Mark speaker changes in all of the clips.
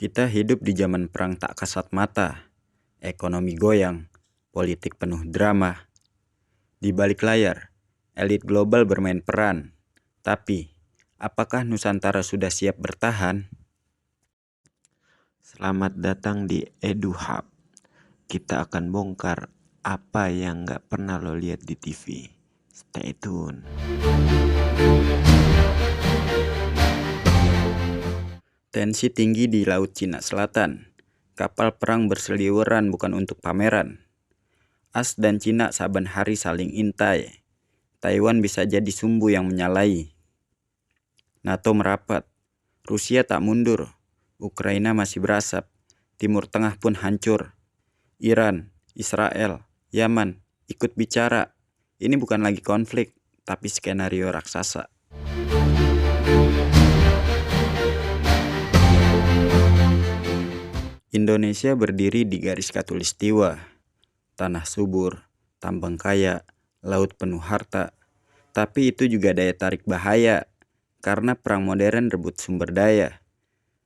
Speaker 1: Kita hidup di zaman perang tak kasat mata, ekonomi goyang, politik penuh drama. Di balik layar, elit global bermain peran. Tapi, apakah Nusantara sudah siap bertahan?
Speaker 2: Selamat datang di EduHub. Kita akan bongkar apa yang nggak pernah lo lihat di TV. Stay tune.
Speaker 1: Tensi tinggi di Laut Cina Selatan. Kapal perang berseliweran bukan untuk pameran. AS dan Cina saban hari saling intai. Taiwan bisa jadi sumbu yang menyalai. NATO merapat. Rusia tak mundur. Ukraina masih berasap. Timur Tengah pun hancur. Iran, Israel, Yaman ikut bicara. Ini bukan lagi konflik, tapi skenario raksasa. Indonesia berdiri di garis khatulistiwa. Tanah subur, tambang kaya, laut penuh harta. Tapi itu juga daya tarik bahaya, karena perang modern rebut sumber daya.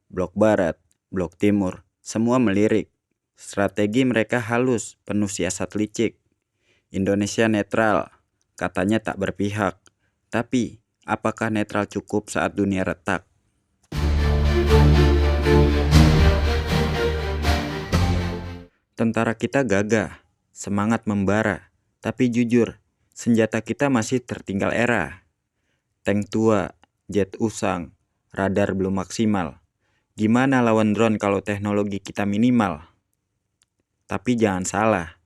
Speaker 1: Blok Barat, Blok Timur, semua melirik. Strategi mereka halus, penuh siasat licik. Indonesia netral, katanya tak berpihak. Tapi, apakah netral cukup saat dunia retak? Tentara kita gagah, semangat membara. Tapi jujur, senjata kita masih tertinggal era. Tank tua, jet usang, radar belum maksimal. Gimana lawan drone kalau teknologi kita minimal? Tapi jangan salah,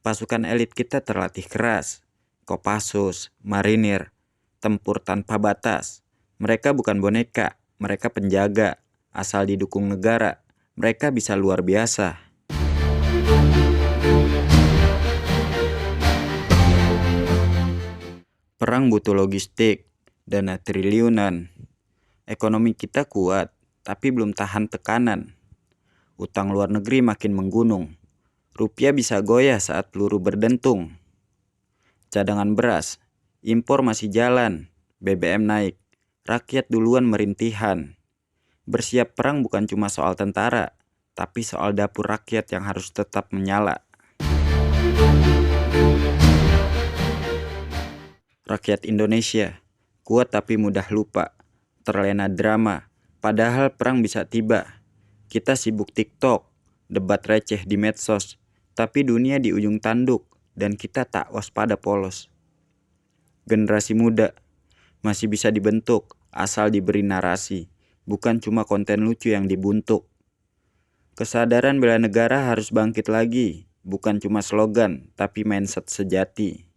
Speaker 1: pasukan elit kita terlatih keras. Kopassus, marinir, tempur tanpa batas. Mereka bukan boneka, mereka penjaga. Asal didukung negara, mereka bisa luar biasa. Perang butuh logistik, dana triliunan. Ekonomi kita kuat, tapi belum tahan tekanan. Utang luar negeri makin menggunung. Rupiah bisa goyah saat peluru berdentung. Cadangan beras, impor masih jalan. BBM naik, rakyat duluan merintihan. Bersiap perang bukan cuma soal tentara, tapi soal dapur rakyat yang harus tetap menyala. Rakyat Indonesia, kuat tapi mudah lupa. Terlena drama, padahal perang bisa tiba. Kita sibuk TikTok, debat receh di medsos, tapi dunia di ujung tanduk dan kita tak waspada polos. Generasi muda masih bisa dibentuk asal diberi narasi, bukan cuma konten lucu yang dibuntuk. Kesadaran bela negara harus bangkit lagi, bukan cuma slogan, tapi mindset sejati.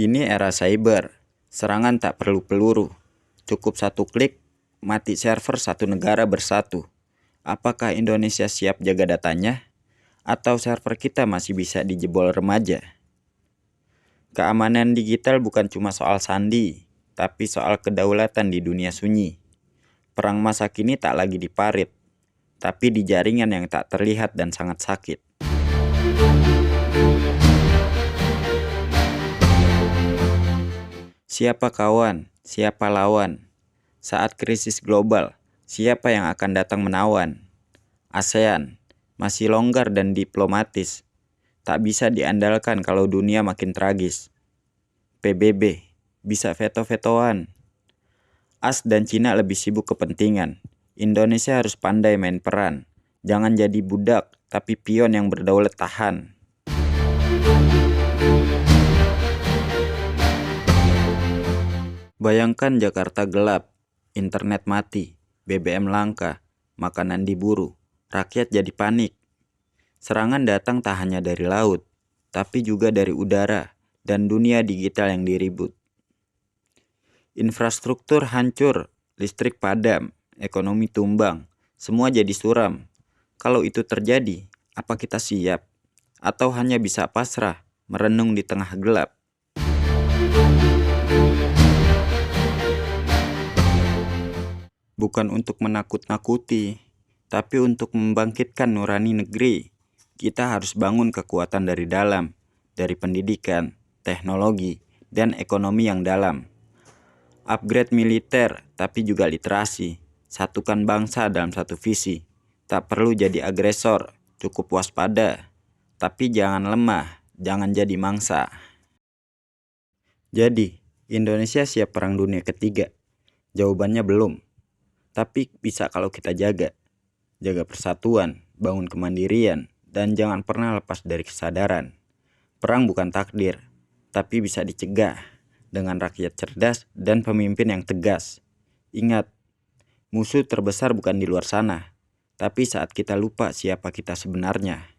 Speaker 1: Ini era cyber, serangan tak perlu peluru. Cukup satu klik, mati server satu negara bersatu. Apakah Indonesia siap jaga datanya? Atau server kita masih bisa dijebol remaja? Keamanan digital bukan cuma soal sandi, tapi soal kedaulatan di dunia sunyi. Perang masa kini tak lagi di parit, tapi di jaringan yang tak terlihat dan sangat sakit. Siapa kawan, siapa lawan? Saat krisis global, siapa yang akan datang menawan? ASEAN masih longgar dan diplomatis, tak bisa diandalkan kalau dunia makin tragis. PBB bisa veto-vetoan. AS dan Cina lebih sibuk kepentingan. Indonesia harus pandai main peran. Jangan jadi budak, tapi pion yang berdaulat tahan. Bayangkan Jakarta gelap, internet mati, BBM langka, makanan diburu, rakyat jadi panik. Serangan datang tak hanya dari laut, tapi juga dari udara dan dunia digital yang diribut. Infrastruktur hancur, listrik padam, ekonomi tumbang, semua jadi suram. Kalau itu terjadi, apa kita siap? Atau hanya bisa pasrah, merenung di tengah gelap? Bukan untuk menakut-nakuti, tapi untuk membangkitkan nurani negeri. Kita harus bangun kekuatan dari dalam, dari pendidikan, teknologi, dan ekonomi yang dalam. Upgrade militer, tapi juga literasi. Satukan bangsa dalam satu visi. Tak perlu jadi agresor, cukup waspada. Tapi jangan lemah, jangan jadi mangsa. Jadi, Indonesia siap perang dunia ketiga? Jawabannya belum. Tapi bisa kalau kita jaga. Jaga persatuan, bangun kemandirian, dan jangan pernah lepas dari kesadaran. Perang bukan takdir, tapi bisa dicegah dengan rakyat cerdas dan pemimpin yang tegas. Ingat, musuh terbesar bukan di luar sana, tapi saat kita lupa siapa kita sebenarnya.